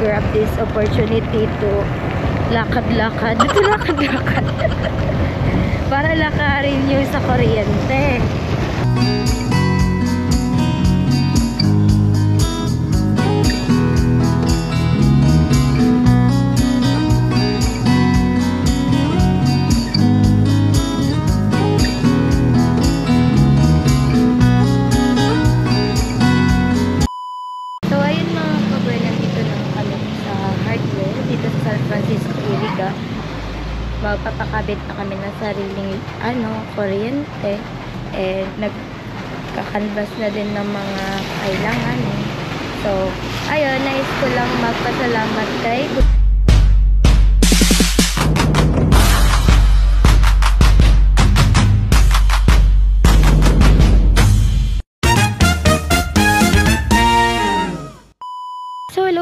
grab this opportunity to lakad-lakad. Ito lakad-lakad. Para lakarin nyo sa kuryente. Magpapakabit na kami ng sariling kuryente, and nagkakanvas na din ng mga kailangan. So ayun, nais ko lang magpasalamat kay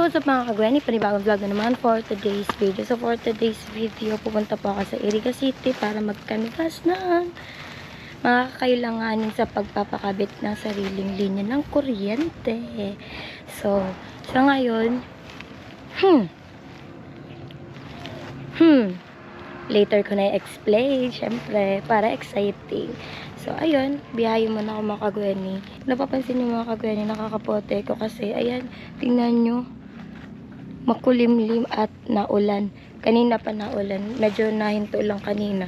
what's up mga kagweni, panibagong vlog na naman for today's video. So for today's video, pupunta po ako sa Iriga City para mag-canvas ng mga kakailanganin sa pagpapakabit ng sariling linya ng kuryente. So sa ngayon, later ko na i-explain, syempre, para exciting. So ayun, biyahe muna ako mga kagweni. Napapansin niyo mga kagweni, nakakapote ko kasi ayan, tingnan nyo, makulimlim at naulan. Kanina pa naulan. Medyo nahinto lang kanina.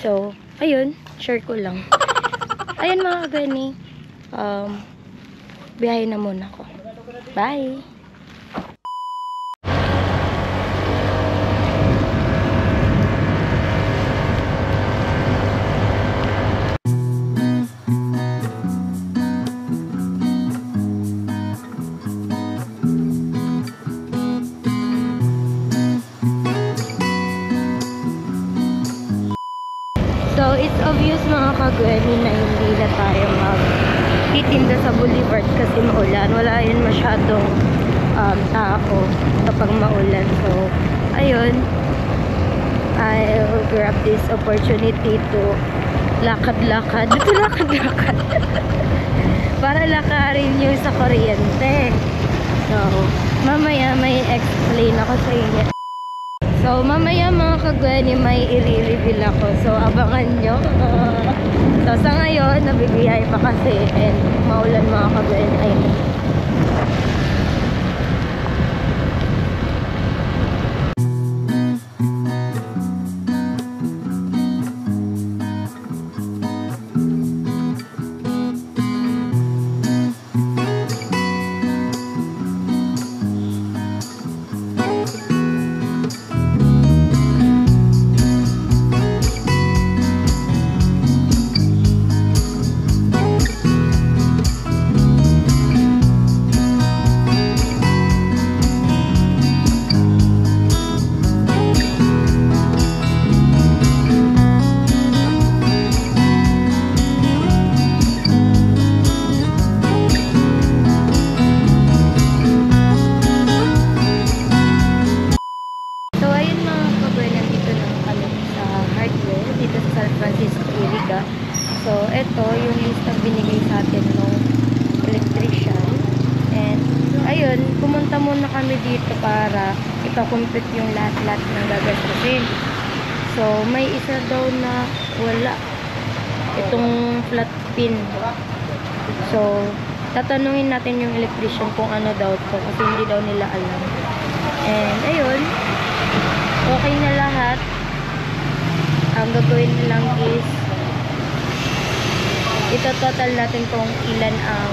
So, ayun. Share ko lang. Ayun mga kagani. Biyahe na muna ako. Bye! So, it's obvious mga kagweni na hindi na tayo magtitinda sa boulevard kasi maulan. Wala yun masyadong tao kapag maulan. So, ayun. I'll grab this opportunity to lakad-lakad. Ito lakad-lakad. Para lakarin nyo sa kuryente. So, mamaya may explain ako sa inyo. So, mamaya mga kagweni, may i-reveal ako. So, abangan nyo. So, sa ngayon, nabibiyay pa kasi. And, maulan mga kagweni. Ayun. So, ito yung list na binigay sa atin ng electrician. And, ayun, pumunta muna kami dito para ipakompute yung lahat-lahat ng gagastusin. So, may isa daw na wala. Itong flat pin. So, tatanungin natin yung electrician kung ano daw to kasi hindi daw nila alam. And, ayun, okay na lahat. Ang gagawin na lang is ito total natin kung ilan ang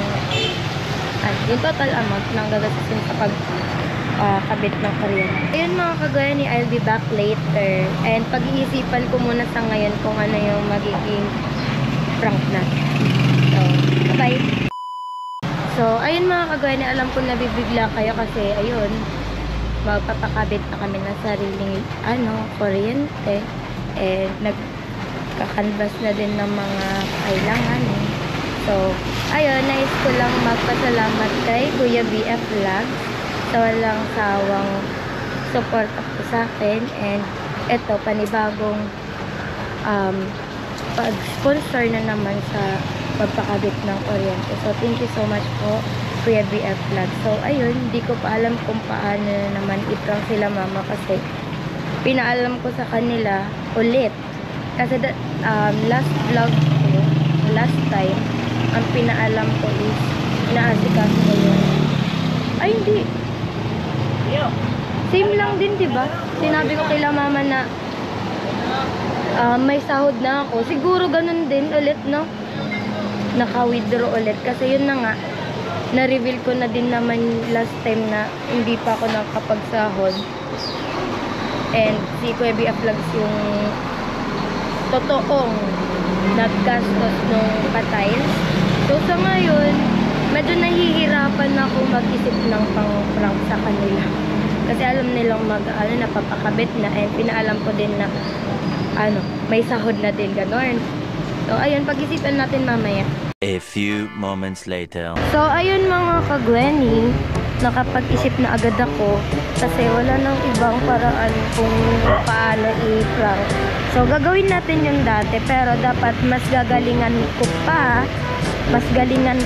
yung total amount ng gagastusin sa pagkabit ng kuryente. Ayun mga kagweni, I'll be back later. And pag-iisipan ko muna sa ngayon kung ano yung magiging prank natin. So, bye! So, ayun mga kagweni, alam ko nabibigla kayo kasi ayun, magpapakabit na kami ng sariling kuryente. And nagkakanvas na din ng mga kailangan. So, ayun, nais ko lang magpasalamat kay Kuya BF Vlogs sa walang sawang support po sa akin. And eto, panibagong pag-sponsor na naman sa pagpakabit ng kuryente. So, thank you so much po. Kuya BF Vlog. So, ayun, hindi ko pa alam kung paano naman i-prank sila mama kasi pinaalam ko sa kanila ulit. Kasi last vlog ko, last time, ang pinaalam ko is naasikaso ko yun. Ay, hindi. Same lang din, diba? Sinabi ko kay mama na may sahod na ako. Siguro ganun din ulit, no? Naka-withdraw ulit. Kasi yun na nga, na-reveal ko na din naman last time na hindi pa ako nakapagsahod. And si Kuya BF Vlogs yung totoong naggastos nung pa-tiles. So sa ngayon, medyo nahihirapan ako mag-isip ng pang-prank sa kanila. Kasi alam nilang napapakabit na, and pinaalam ko din na may sahod na din, gano'n. So ayun, pag-isipan natin mamaya. A few moments later. So ayun mga ka-Gwenny, nakapag-isip na agad ako kasi wala nang ibang paraan kung paano i-prank. So gagawin natin yung dati, pero dapat mas galingan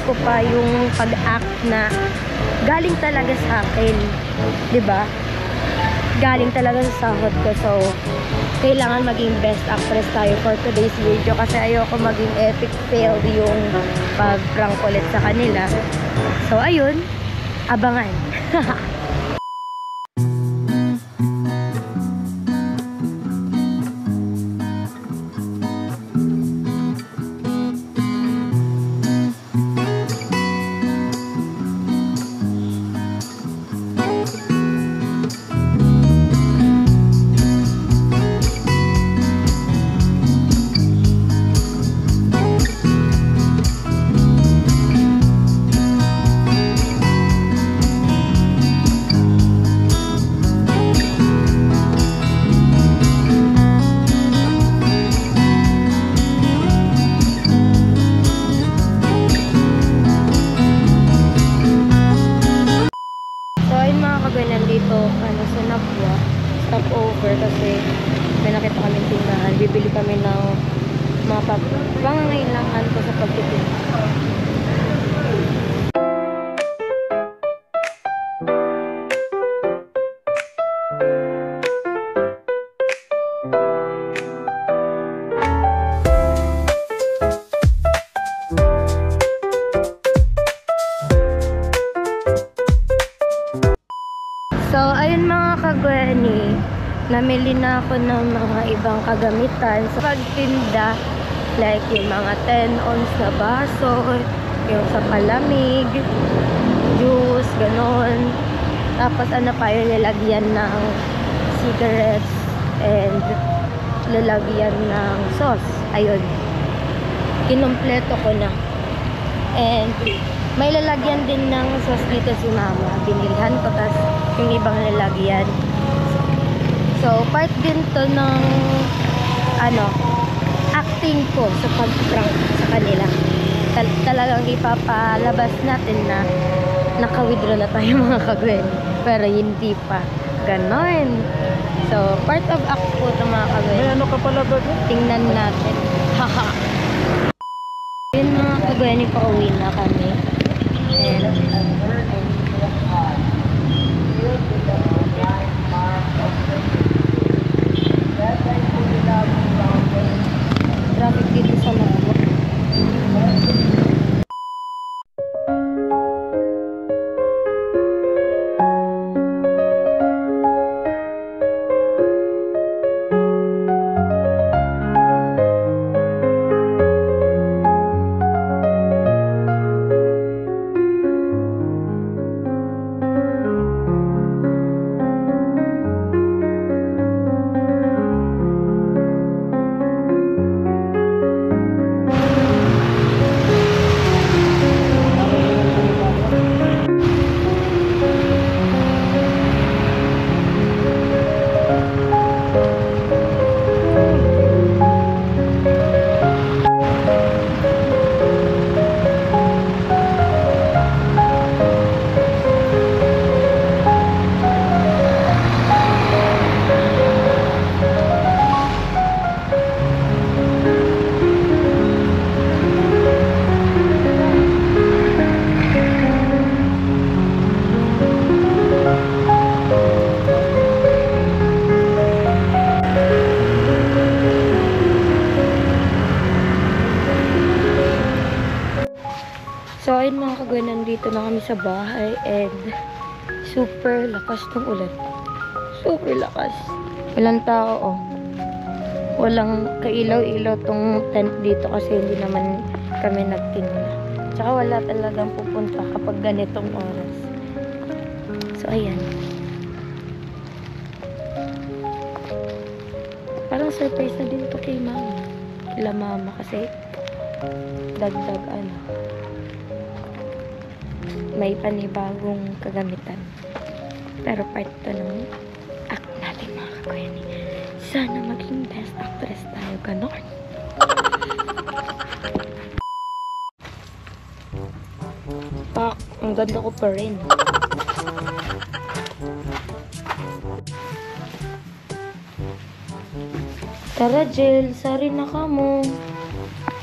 ko pa yung pag-act na galing talaga sa akin, 'di ba? Galing talaga sa sahod ko. So kailangan maging best actress tayo for today's video kasi ayoko maging epic fail yung pag-prank ulit sa kanila. So ayun, abangan. Nandito sa Napwa, stop over kasi may nakita kami tindahan. Bibili kami ng mga pangangailangan ko sa pagtitinda. So, ayun mga ka-Gwenny, namili na ako ng mga ibang kagamitan sa pagtinda, like yung mga 10 ounce na baso, yung sa palamig, juice, ganon. Tapos pa yung lalagyan ng cigarettes and lalagyan ng sauce. Ayun, kinumpleto ko na. And may lalagyan din ng sauce dito si mama. Binilihan ko, tas yung ibang lalagyan. So, part din to ng acting ko sa pag-prank sa kanila. Talagang ipapalabas natin na naka-withdraw na tayo mga ka-Gwen. Pero hindi pa. Ganon. So, part of act po ito mga ka-Gwen. May ano ka pala ba? Tingnan natin. Haha. Yun mga ka-Gwen, pauwi na kami. Traffic dito sa Napwa. sa bahay and super lakas ng ulan. Super lakas. Walang tao, oh. Walang kailaw-ilaw tong tent dito kasi hindi naman kami nagtinula. Tsaka wala talagang pupunta kapag ganitong oras. So, ayan. Parang surprise na din to kay mama. Kila mama kasi dagdag may panibagong kagamitan. Pero part to ng act natin mga kagoyani. Sana maging best actress tayo, ganon. Pak, ang ganda ko pa rin. Tara, Jill. Sorry na ka mo.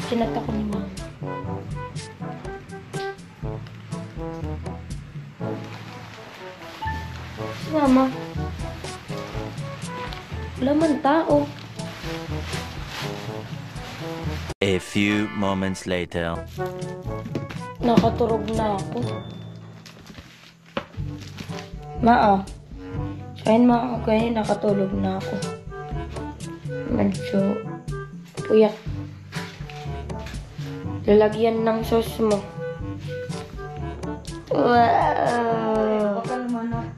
Sinata ko ni mama. Si mama. Wala man tao. A few moments later. Nakaturog na ako. Maa. Ayun mga kagaya, nakatulog na ako. Medyo puyat. Lalagyan ng sauce mo. Wow!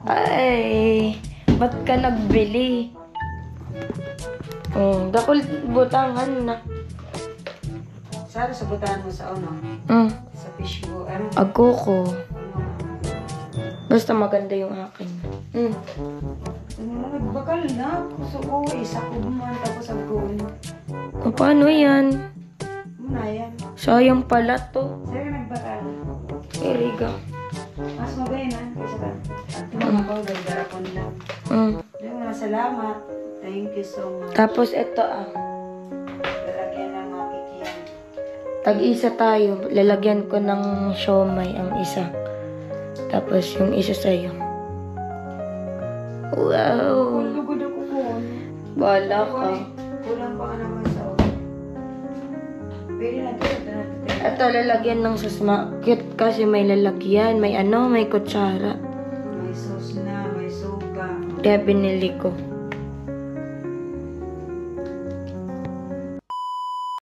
Ay! Ba't ka nagbili? Dakol butangan na. Sana sabutan mo sa ano? Sa fish mo. Ano? Ako ko. Basta maganda yung akin. Nagbakal na. So, isa ko buman tapos ang goon. Paano yan? Muna yan. Sayang pala to. Sa'yo nagbakal. Eriga. Mas magay na. Kasi ka. At tumama ko, gagara ko nila. Salamat. Thank you so much. Tapos ito Lalagyan ng mga kikiyan. tag-isa tayo. Lalagyan ko ng siomay ang isa. Tapos yung isa sa'yo. Wow! Lugod ako po. Bala ka. Kulang pa ka naman sa ulo. Pwede na ito. Ito, lalagyan ng susma. Cute kasi may lalagyan. May may kutsara. May sauce na, may suka. Kaya binili ko.